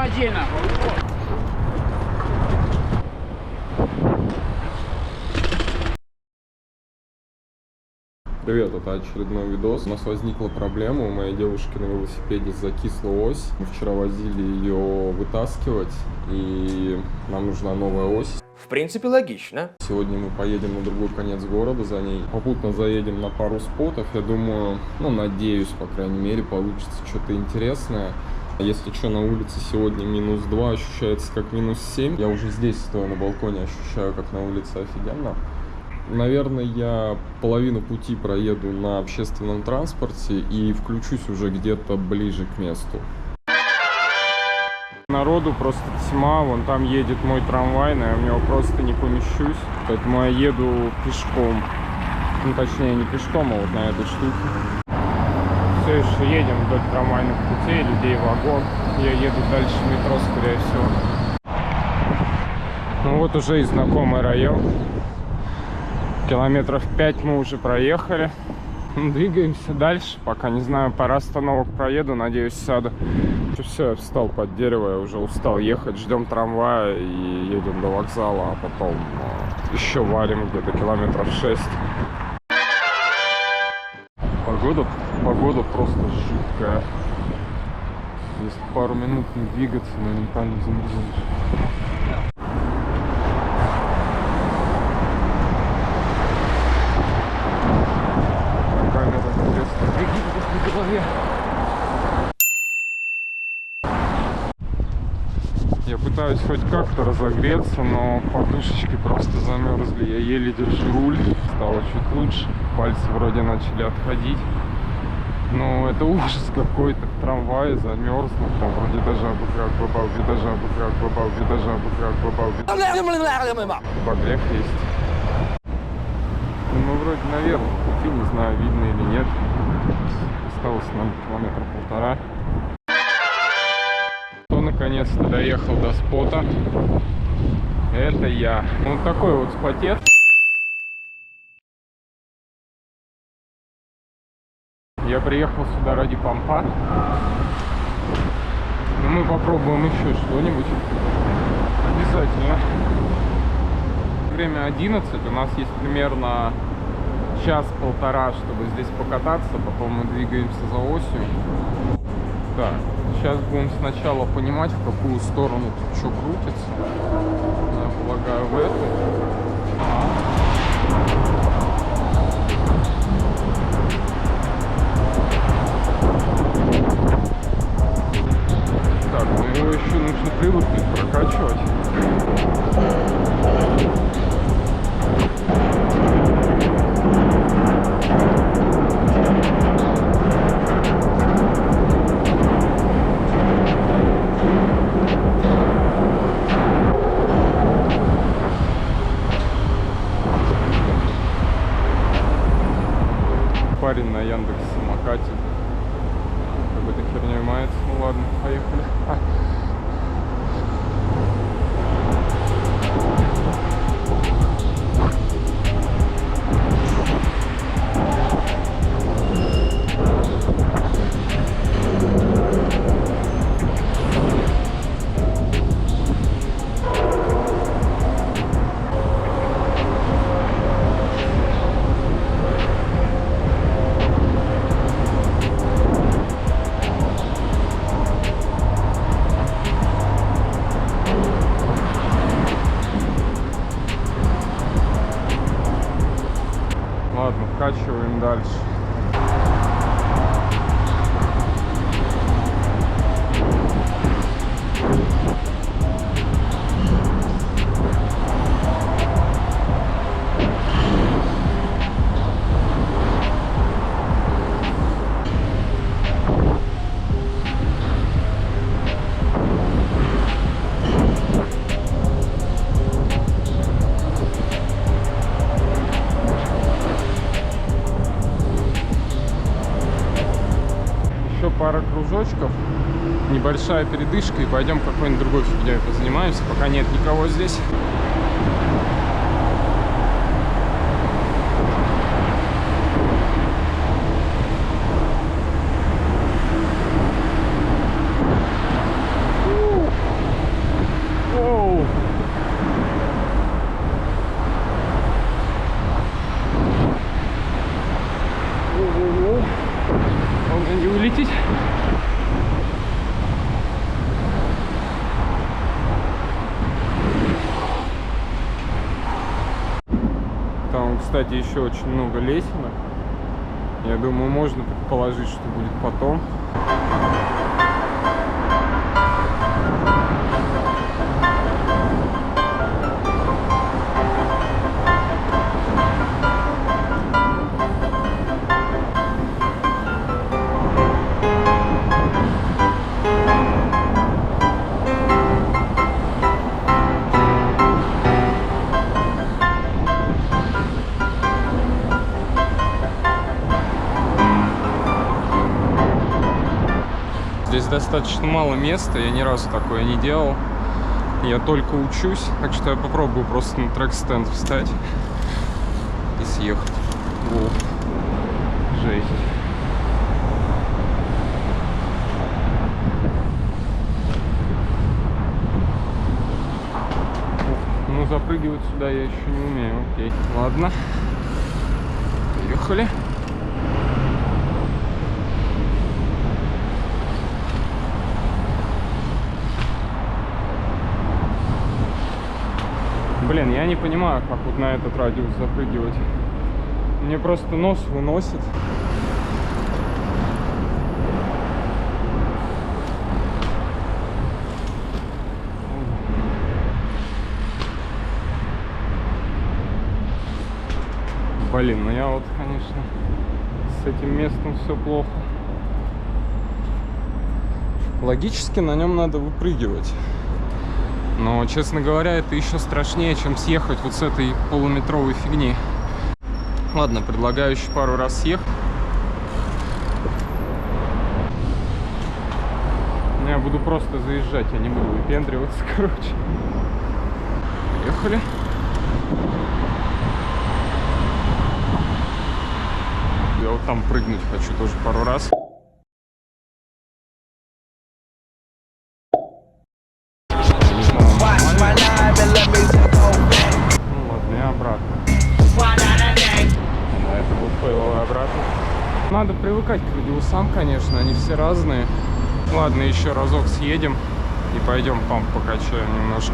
отдельно. Привет, это очередной видос. У нас возникла проблема, у моей девушки на велосипеде закисла ось. Мы вчера возили ее вытаскивать, и нам нужна новая ось. В принципе, логично. Сегодня мы поедем на другой конец города за ней. Попутно заедем на пару спотов. Я думаю, надеюсь, по крайней мере, получится что-то интересное. Если что, на улице сегодня -2, ощущается как -7. Я уже здесь, стоя на балконе, ощущаю, как на улице офигенно. Наверное, я половину пути проеду на общественном транспорте и включусь уже где-то ближе к месту. Народу просто тьма, вон там едет мой трамвай, но я в него просто не помещусь, поэтому я еду пешком. Точнее, не пешком, а вот на этой штуке. Все еще едем вдоль трамвайных путей, людей вагон. Я еду дальше в метро, скорее всего. Ну вот уже и знакомый район. Километров 5 мы уже проехали. Двигаемся дальше. Пока не знаю, пара остановок проеду, надеюсь, сяду. Все, я встал под дерево, я уже устал ехать. Ждем трамвая и едем до вокзала, а потом еще валим где-то километров 6. Погода просто жуткая. Если пару минут не двигаться, моментально замерзнешь. Я пытаюсь хоть как-то разогреться, но подушечки просто замерзли. Я еле держу руль. Стало чуть лучше. Пальцы вроде начали отходить. Но это ужас какой-то. Трамвай замерз. Там вроде даже Багрев есть. Ну, вроде, наверное, пути, не знаю, видно или нет. Осталось нам километра полтора. Кто наконец-то доехал до спота? Это я. Вот такой вот спотец. Я приехал сюда ради помпа. Но мы попробуем еще что-нибудь. Обязательно. Время 11, у нас есть примерно час-полтора, чтобы здесь покататься, потом мы двигаемся за осью. Так, сейчас будем сначала понимать, в какую сторону тут что крутится. Я полагаю, в эту. Так, ну его еще нужно привыкнуть, прокачивать. Парень на Яндекс.Самокате какой-то херней мается. Ну ладно, поехали. Ладно, вкачиваем дальше. Пара кружочков, небольшая передышка, и пойдем какой-нибудь другой фигней позанимаемся, пока нет никого здесь. кстати, еще очень много лесенок. Я думаю, можно предположить, что будет потом. Здесь достаточно мало места, я ни разу такое не делал. Я только учусь, так что я попробую просто на трек-стенд встать и съехать. Во. Жесть. Ну, запрыгивать сюда я еще не умею, окей. Ладно. Поехали. Блин, я не понимаю, как вот на этот радиус запрыгивать. Мне просто нос выносит. Блин, ну я вот, конечно, с этим местом все плохо. Логически на нем надо выпрыгивать. Но, честно говоря, это еще страшнее, чем съехать вот с этой полуметровой фигни. Ладно, предлагаю еще пару раз съехать. Я буду просто заезжать, я не буду выпендриваться, короче. Поехали. Я вот там прыгнуть хочу тоже пару раз. Надо привыкать к радиусам, конечно, они все разные. Ладно, еще разок съедем и пойдем памп покачаем немножко.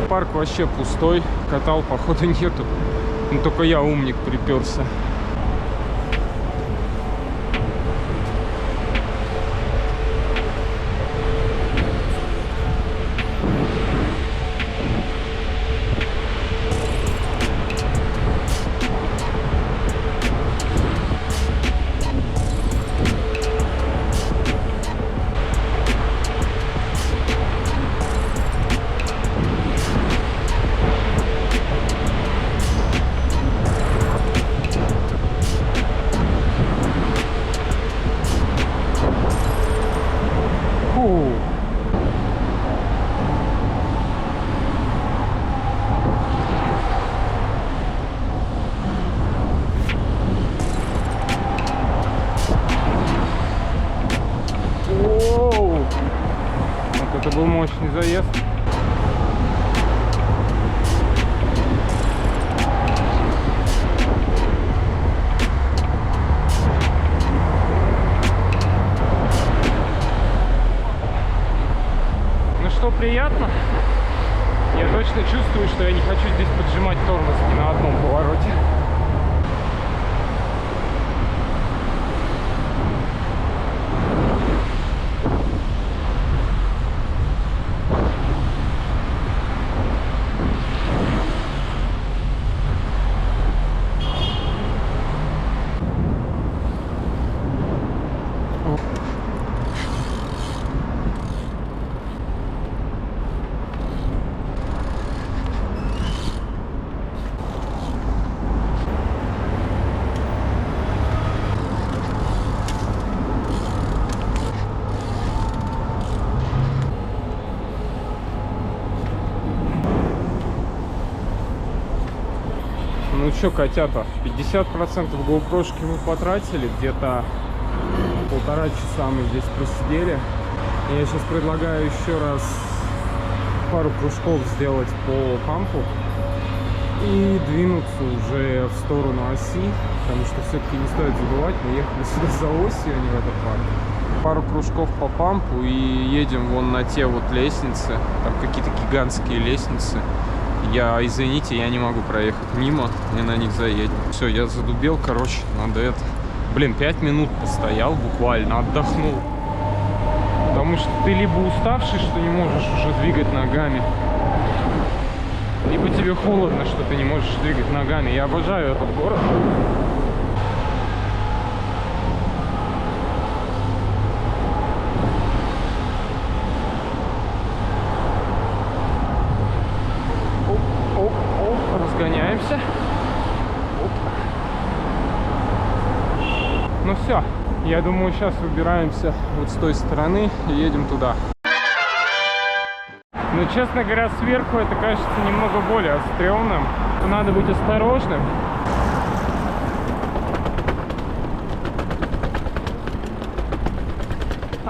Парк вообще пустой, катал походу нету. Ну, только я, умник, приперся. Это был мощный заезд. Ну что, приятно? Я точно чувствую, что я не хочу здесь поджимать тормоз ни на одном повороте. Ну что, котята, 50% GoPro-шки мы потратили, где-то 1,5 часа мы здесь просидели. Я сейчас предлагаю еще раз пару кружков сделать по пампу. и двинуться уже в сторону оси, потому что все-таки не стоит забывать, мы ехали сюда за осью, а не в этот парк. Пару кружков по пампу и едем вон на те вот лестницы, там какие-то гигантские лестницы. Извините, я не могу проехать мимо, мы на них заедем. Все, я задубел, короче, надо это... Блин, 5 минут постоял буквально, отдохнул. Потому что ты либо уставший, что не можешь уже двигать ногами, либо тебе холодно, что ты не можешь двигать ногами. Я обожаю этот город. Оп, разгоняемся. Оп. Ну все, я думаю, сейчас выбираемся вот с той стороны и едем туда. Но, честно говоря, сверху это кажется немного более стрёмным. Надо быть осторожным.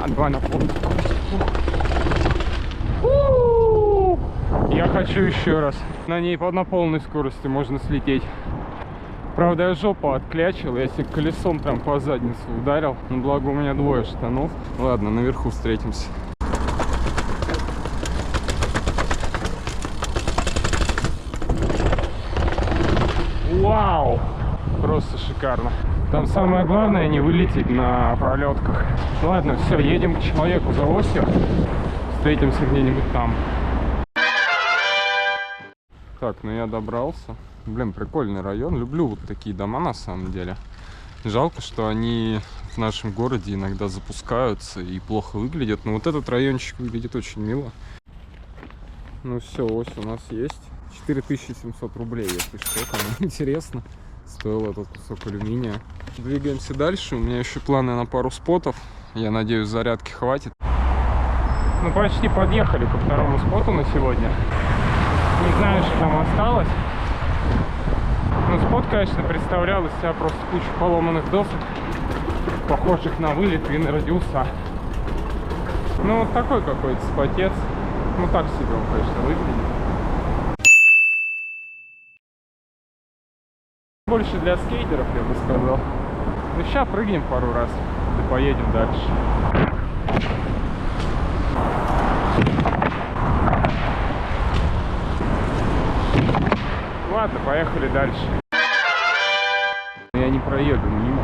Давай на полную скорость. Я хочу еще раз. На ней на полной скорости можно слететь. Правда, я жопу отклячил, я себе колесом прям по заднице ударил. Но благо у меня двое штанов. Ладно, наверху встретимся. Вау! Просто шикарно. Там самое главное не вылететь на пролетках. Ладно, все, едем к человеку за осью. Встретимся где-нибудь там. Так, ну я добрался. Блин, прикольный район. Люблю вот такие дома на самом деле. Жалко, что они в нашем городе иногда запускаются и плохо выглядят. Но вот этот райончик выглядит очень мило. Ну все, ось у нас есть. 4700 рублей, если что, кому интересно. Стоил этот кусок алюминия. Двигаемся дальше. У меня еще планы на пару спотов. Я надеюсь, зарядки хватит. Ну, почти подъехали ко второму споту на сегодня. Не знаю, что там осталось. Но спот, конечно, представлял из себя просто кучу поломанных досок, похожих на вылет винородиуса. Ну, вот такой какой-то спотец. Ну, так себе он, конечно, выглядит. Больше для скейтеров, я бы сказал. Ну, сейчас прыгнем пару раз и поедем дальше. Ладно, поехали дальше. Я не проеду мимо.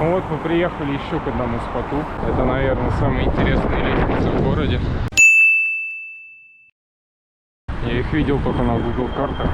Вот мы приехали еще к одному споту. Это, наверное, самые интересные лестницы в городе. Я их видел только на Google картах.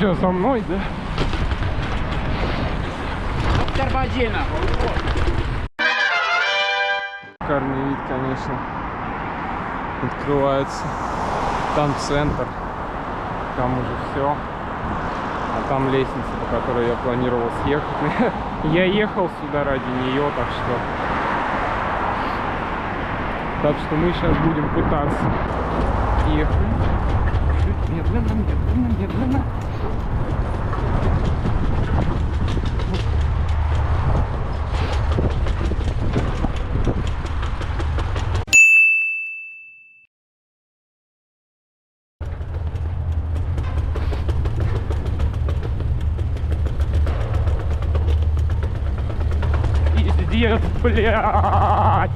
Что, со мной, да? Шикарный вид, конечно. Открывается. Там центр. Там уже все. А там лестница, по которой я планировал съехать. Я ехал сюда ради нее, так что мы сейчас будем пытаться ехать. Медленно, медленно, медленно. Пиздец, блядь!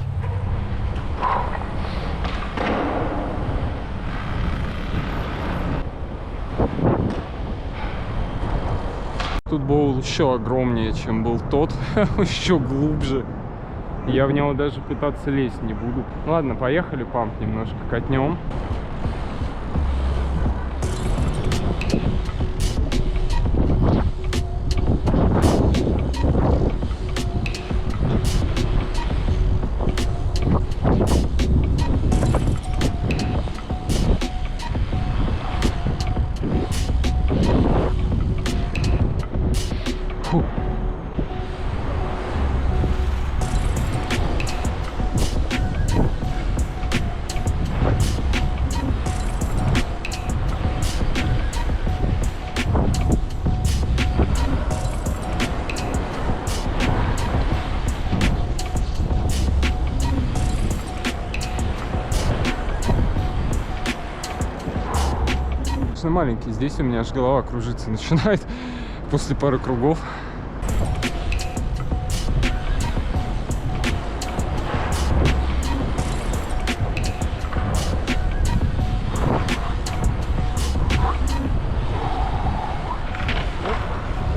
Тут был еще огромнее, чем был тот, еще глубже. Я в него даже пытаться лезть не буду. Ладно, поехали, памп немножко катнем. Фу. Конечно, маленький, здесь у меня аж голова кружиться начинает после пары кругов.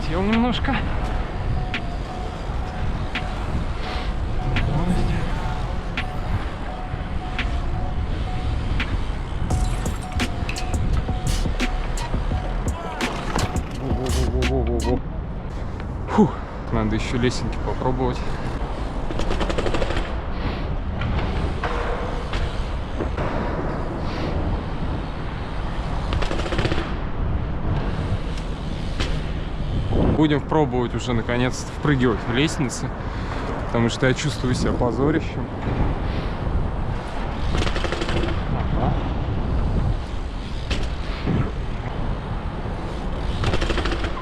Сел немножко. Фух, надо еще лесенки попробовать. Будем пробовать уже наконец-то впрыгивать в лестницы, потому что я чувствую себя позорищем. Ага.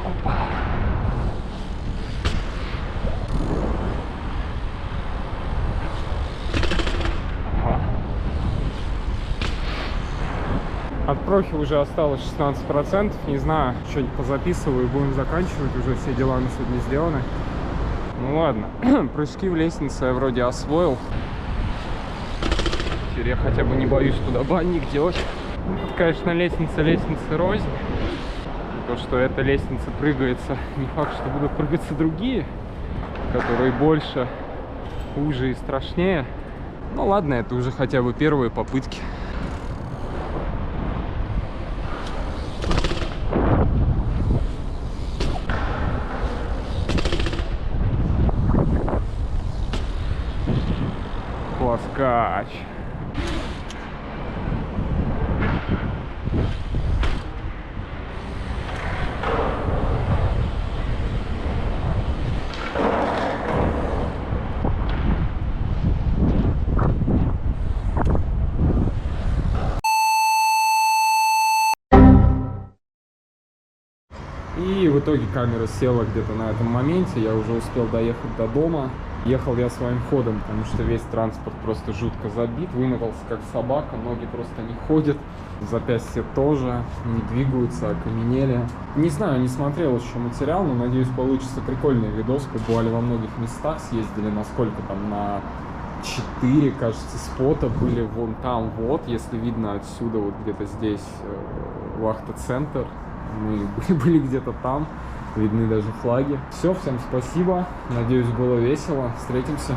Опа. Ага. От профи уже осталось 16%. Не знаю, что-нибудь позаписываю и будем заканчивать. Уже все дела на сегодня сделаны. Ну ладно. Прыжки в лестнице я вроде освоил. Теперь я хотя бы не боюсь туда банник делать. Ну, тут, конечно, лестница рознь. То, что эта лестница прыгается, не факт, что будут прыгаться другие, которые больше, уже и страшнее. Ну ладно, это уже хотя бы первые попытки. Плоскач. И в итоге камера села где-то на этом моменте. Я уже успел доехать до дома. Ехал я своим ходом, потому что весь транспорт просто жутко забит. Вымотался как собака, ноги просто не ходят. Запястья тоже не двигаются, окаменели. Не знаю, не смотрел еще материал, но надеюсь, получится прикольный видос. Побывали во многих местах, съездили на сколько там, на 4, кажется, спота. Были вон там вот, если видно отсюда, вот где-то здесь вахта-центр. Мы были где-то там, видны даже флаги. Все, всем спасибо, надеюсь, было весело, встретимся.